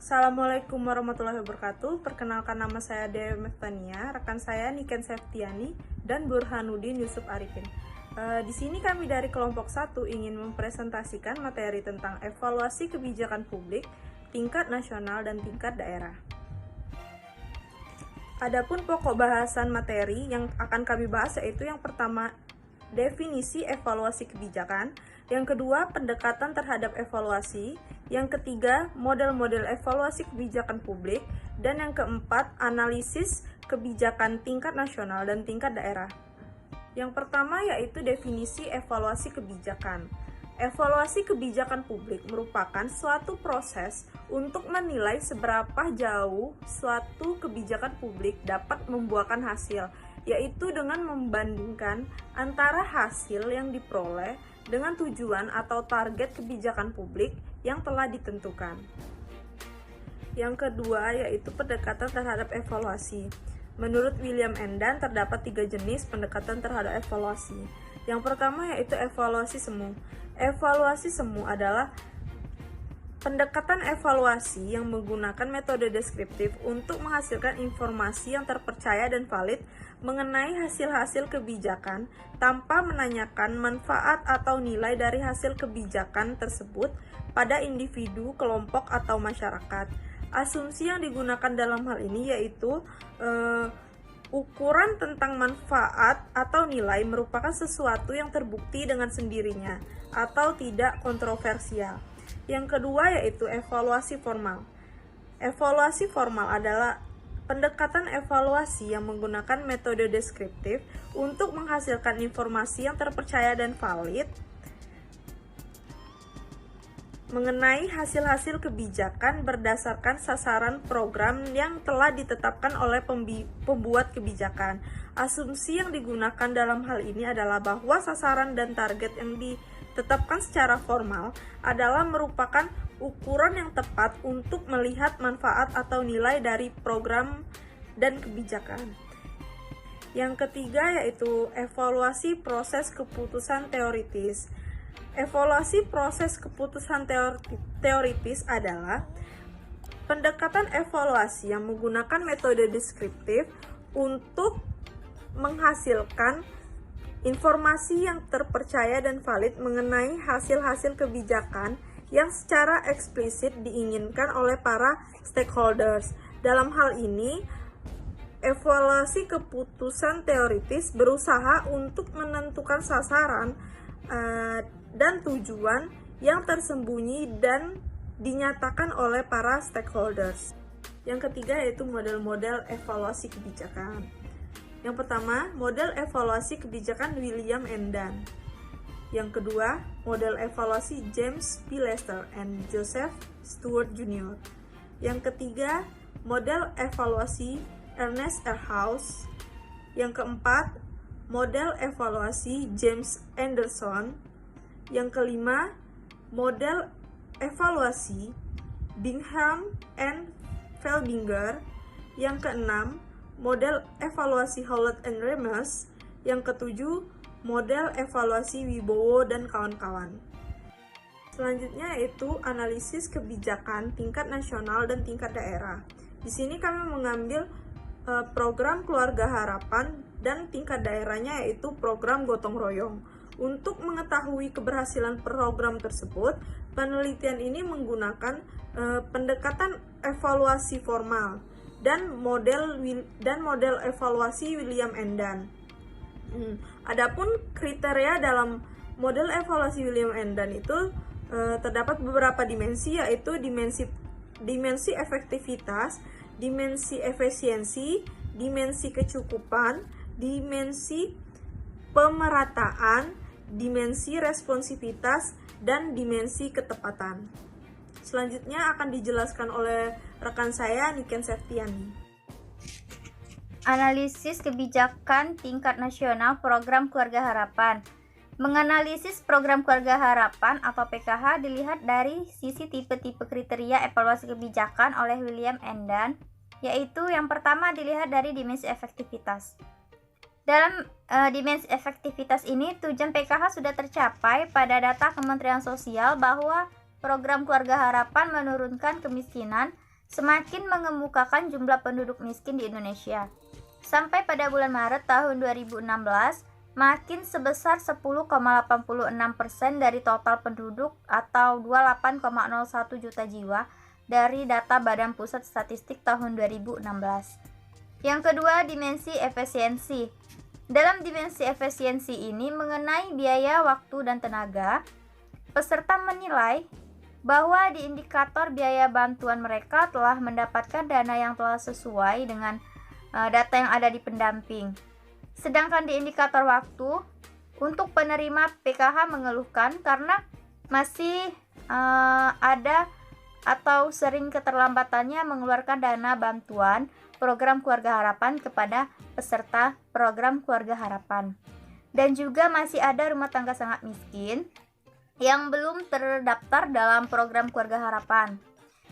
Assalamualaikum warahmatullahi wabarakatuh. Perkenalkan, nama saya Dewi Meftania, rekan saya Niken Septiani dan Burhanuddin Yusuf Arifin. Di sini kami dari kelompok 1 ingin mempresentasikan materi tentang evaluasi kebijakan publik tingkat nasional dan tingkat daerah. Adapun pokok bahasan materi yang akan kami bahas yaitu yang pertama, definisi evaluasi kebijakan, yang kedua, pendekatan terhadap evaluasi, yang ketiga, model-model evaluasi kebijakan publik, dan yang keempat, analisis kebijakan tingkat nasional dan tingkat daerah. Yang pertama yaitu definisi evaluasi kebijakan. Evaluasi kebijakan publik merupakan suatu proses untuk menilai seberapa jauh suatu kebijakan publik dapat membuahkan hasil, yaitu dengan membandingkan antara hasil yang diperoleh dengan tujuan atau target kebijakan publik yang telah ditentukan. Yang kedua yaitu pendekatan terhadap evaluasi. Menurut William Endan, terdapat 3 jenis pendekatan terhadap evaluasi. Yang pertama yaitu evaluasi semu. Evaluasi semu adalah pendekatan evaluasi yang menggunakan metode deskriptif untuk menghasilkan informasi yang terpercaya dan valid mengenai hasil-hasil kebijakan tanpa menanyakan manfaat atau nilai dari hasil kebijakan tersebut pada individu, kelompok, atau masyarakat. Asumsi yang digunakan dalam hal ini yaitu ukuran tentang manfaat atau nilai merupakan sesuatu yang terbukti dengan sendirinya atau tidak kontroversial. Yang kedua yaitu evaluasi formal. Evaluasi formal adalah pendekatan evaluasi yang menggunakan metode deskriptif untuk menghasilkan informasi yang terpercaya dan valid mengenai hasil-hasil kebijakan berdasarkan sasaran program yang telah ditetapkan oleh pembuat kebijakan. Asumsi yang digunakan dalam hal ini adalah bahwa sasaran dan target yang ditetapkan secara formal adalah merupakan ukuran yang tepat untuk melihat manfaat atau nilai dari program dan kebijakan. Yang ketiga yaitu evaluasi proses keputusan teoritis. Evaluasi proses keputusan teoritis adalah pendekatan evaluasi yang menggunakan metode deskriptif untuk menghasilkan informasi yang terpercaya dan valid mengenai hasil-hasil kebijakan yang secara eksplisit diinginkan oleh para stakeholders. Dalam hal ini, evaluasi keputusan teoritis berusaha untuk menentukan sasaran dan tujuan yang tersembunyi dan dinyatakan oleh para stakeholders. Yang ketiga yaitu model-model evaluasi kebijakan. Yang pertama, model evaluasi kebijakan William Endan. Yang kedua, model evaluasi James P. Lester and Joseph Stewart Jr. Yang ketiga, model evaluasi Ernest R. House. Yang keempat, model evaluasi James Anderson. Yang kelima, model evaluasi Bingham and Felbinger. Yang keenam, model evaluasi Howlett and Remes. Yang ketujuh, model evaluasi Wibowo dan kawan-kawan. Selanjutnya yaitu analisis kebijakan tingkat nasional dan tingkat daerah. Di sini kami mengambil program Keluarga Harapan dan tingkat daerahnya yaitu program Gotong Royong. Untuk mengetahui keberhasilan program tersebut, penelitian ini menggunakan pendekatan evaluasi formal dan model evaluasi William Endan. Adapun kriteria dalam model evaluasi William Endan itu terdapat beberapa dimensi, yaitu dimensi efektivitas, dimensi efisiensi, dimensi kecukupan, dimensi pemerataan, dimensi responsivitas, dan dimensi ketepatan. Selanjutnya akan dijelaskan oleh rekan saya Niken Septiani. Analisis kebijakan tingkat nasional program Keluarga Harapan. Menganalisis program Keluarga Harapan atau PKH dilihat dari sisi tipe-tipe kriteria evaluasi kebijakan oleh William Endan, yaitu yang pertama dilihat dari dimensi efektivitas. Dalam dimensi efektivitas ini, tujuan PKH sudah tercapai pada data Kementerian Sosial bahwa program Keluarga Harapan menurunkan kemiskinan semakin mengemukakan jumlah penduduk miskin di Indonesia. Sampai pada bulan Maret tahun 2016, makin sebesar 10,86% dari total penduduk atau 28,01 juta jiwa dari data Badan Pusat Statistik tahun 2016. Yang kedua, dimensi efisiensi. Dalam dimensi efisiensi ini mengenai biaya, waktu, dan tenaga, peserta menilai bahwa di indikator biaya bantuan mereka telah mendapatkan dana yang telah sesuai dengan data yang ada di pendamping. Sedangkan di indikator waktu, untuk penerima PKH mengeluhkan karena masih ada atau sering keterlambatannya mengeluarkan dana bantuan program Keluarga Harapan kepada peserta program Keluarga Harapan. Dan juga masih ada rumah tangga sangat miskin yang belum terdaftar dalam program Keluarga Harapan.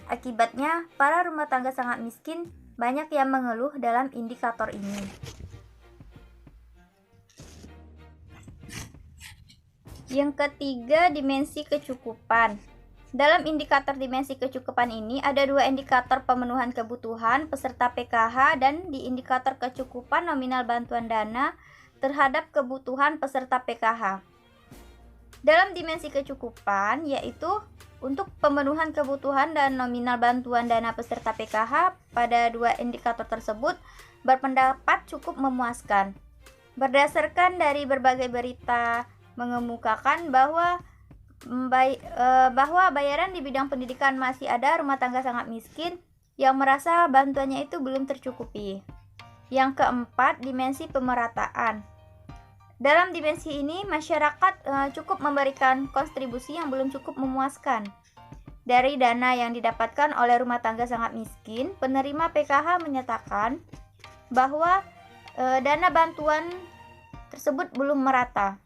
Akibatnya, para rumah tangga sangat miskin banyak yang mengeluh dalam indikator ini. Yang ketiga, dimensi kecukupan. Dalam indikator dimensi kecukupan ini ada dua indikator pemenuhan kebutuhan peserta PKH dan di indikator kecukupan nominal bantuan dana terhadap kebutuhan peserta PKH. Dalam dimensi kecukupan, yaitu untuk pemenuhan kebutuhan dan nominal bantuan dana peserta PKH pada dua indikator tersebut berpendapat cukup memuaskan. Berdasarkan dari berbagai berita mengemukakan bahwa bayaran di bidang pendidikan masih ada rumah tangga sangat miskin yang merasa bantuannya itu belum tercukupi. Yang keempat, dimensi pemerataan. Dalam dimensi ini, masyarakat cukup memberikan kontribusi yang belum cukup memuaskan. Dari dana yang didapatkan oleh rumah tangga sangat miskin, penerima PKH menyatakan bahwa dana bantuan tersebut belum merata.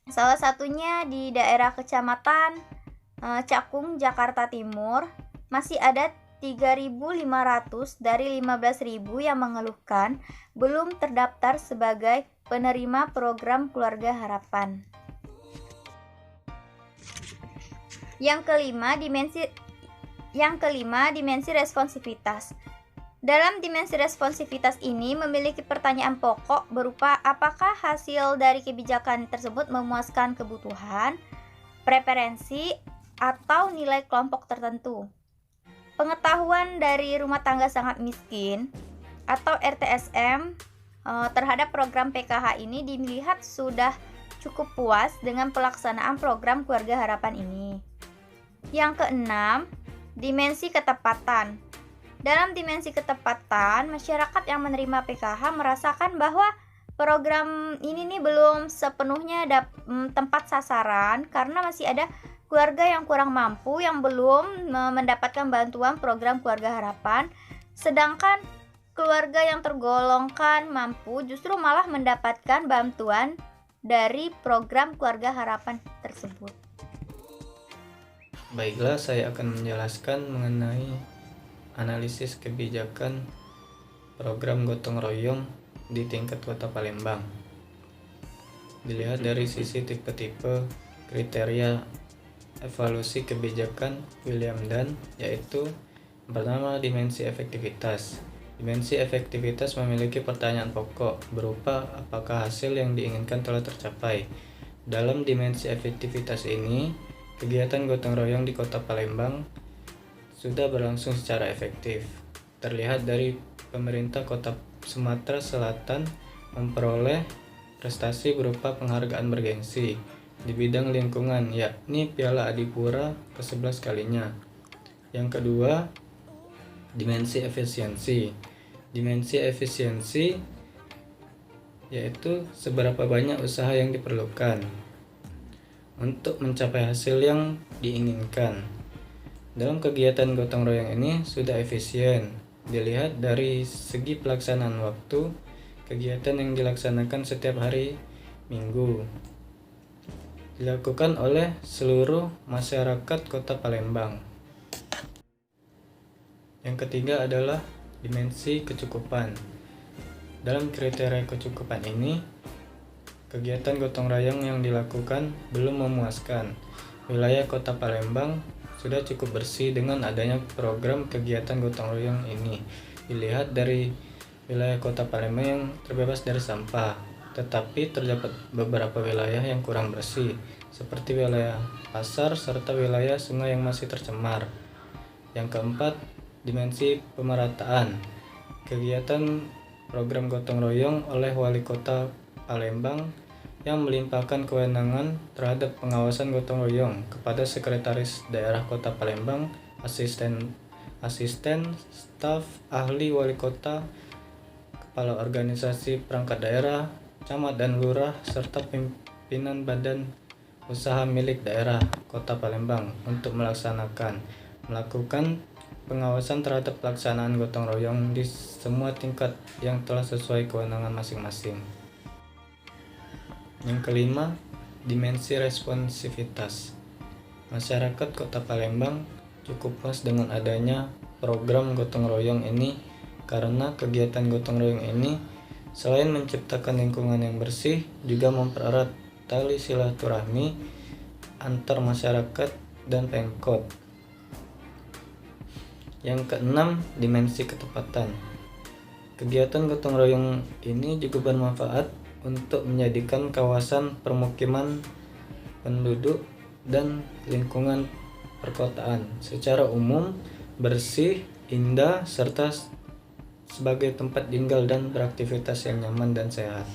Salah satunya di daerah Kecamatan Cakung, Jakarta Timur, masih ada 3.500 dari 15.000 yang mengeluhkan belum terdaftar sebagai penerima program Keluarga Harapan. Yang kelima, dimensi responsivitas. Dalam dimensi responsivitas ini memiliki pertanyaan pokok berupa apakah hasil dari kebijakan tersebut memuaskan kebutuhan, preferensi, atau nilai kelompok tertentu. Pengetahuan dari rumah tangga sangat miskin atau RTSM terhadap program PKH ini dilihat sudah cukup puas dengan pelaksanaan program Keluarga Harapan ini. Yang keenam, dimensi ketepatan. Dalam dimensi ketepatan, masyarakat yang menerima PKH merasakan bahwa program ini belum sepenuhnya tempat sasaran karena masih ada keluarga yang kurang mampu yang belum mendapatkan bantuan program Keluarga Harapan, sedangkan keluarga yang tergolongkan mampu justru malah mendapatkan bantuan dari program Keluarga Harapan tersebut. Baiklah, saya akan menjelaskan mengenai analisis kebijakan program gotong royong di tingkat Kota Palembang. Dilihat dari sisi tipe-tipe kriteria evaluasi kebijakan William Dunn, yaitu pertama, dimensi efektivitas. Dimensi efektivitas memiliki pertanyaan pokok berupa apakah hasil yang diinginkan telah tercapai. Dalam dimensi efektivitas ini, kegiatan gotong royong di Kota Palembang sudah berlangsung secara efektif. Terlihat dari pemerintah Kota Sumatera Selatan memperoleh prestasi berupa penghargaan bergengsi di bidang lingkungan, yakni Piala Adipura ke-11 kalinya. Yang kedua, dimensi efisiensi. Dimensi efisiensi yaitu seberapa banyak usaha yang diperlukan untuk mencapai hasil yang diinginkan. Dalam kegiatan gotong royong ini sudah efisien. Dilihat dari segi pelaksanaan waktu, kegiatan yang dilaksanakan setiap hari Minggu dilakukan oleh seluruh masyarakat Kota Palembang. Yang ketiga adalah dimensi kecukupan. Dalam kriteria kecukupan ini, kegiatan gotong royong yang dilakukan belum memuaskan. Wilayah Kota Palembang sudah cukup bersih dengan adanya program kegiatan gotong royong ini. Dilihat dari wilayah Kota Palembang yang terbebas dari sampah, tetapi terdapat beberapa wilayah yang kurang bersih, seperti wilayah pasar serta wilayah sungai yang masih tercemar. Yang keempat, dimensi pemerataan. Kegiatan program gotong royong oleh Wali Kota Palembang yang melimpahkan kewenangan terhadap pengawasan gotong royong kepada Sekretaris Daerah Kota Palembang, asisten, staf ahli wali kota, kepala organisasi perangkat daerah, camat dan lurah, serta pimpinan badan usaha milik daerah Kota Palembang untuk melakukan pengawasan terhadap pelaksanaan gotong royong di semua tingkat yang telah sesuai kewenangan masing-masing. Yang kelima, dimensi responsivitas. Masyarakat Kota Palembang cukup puas dengan adanya program gotong royong ini karena kegiatan gotong royong ini selain menciptakan lingkungan yang bersih juga mempererat tali silaturahmi antar masyarakat dan Pemkot. Yang keenam, dimensi ketepatan. Kegiatan gotong royong ini juga bermanfaat untuk menjadikan kawasan permukiman penduduk dan lingkungan perkotaan secara umum bersih, indah, serta sebagai tempat tinggal dan beraktivitas yang nyaman dan sehat.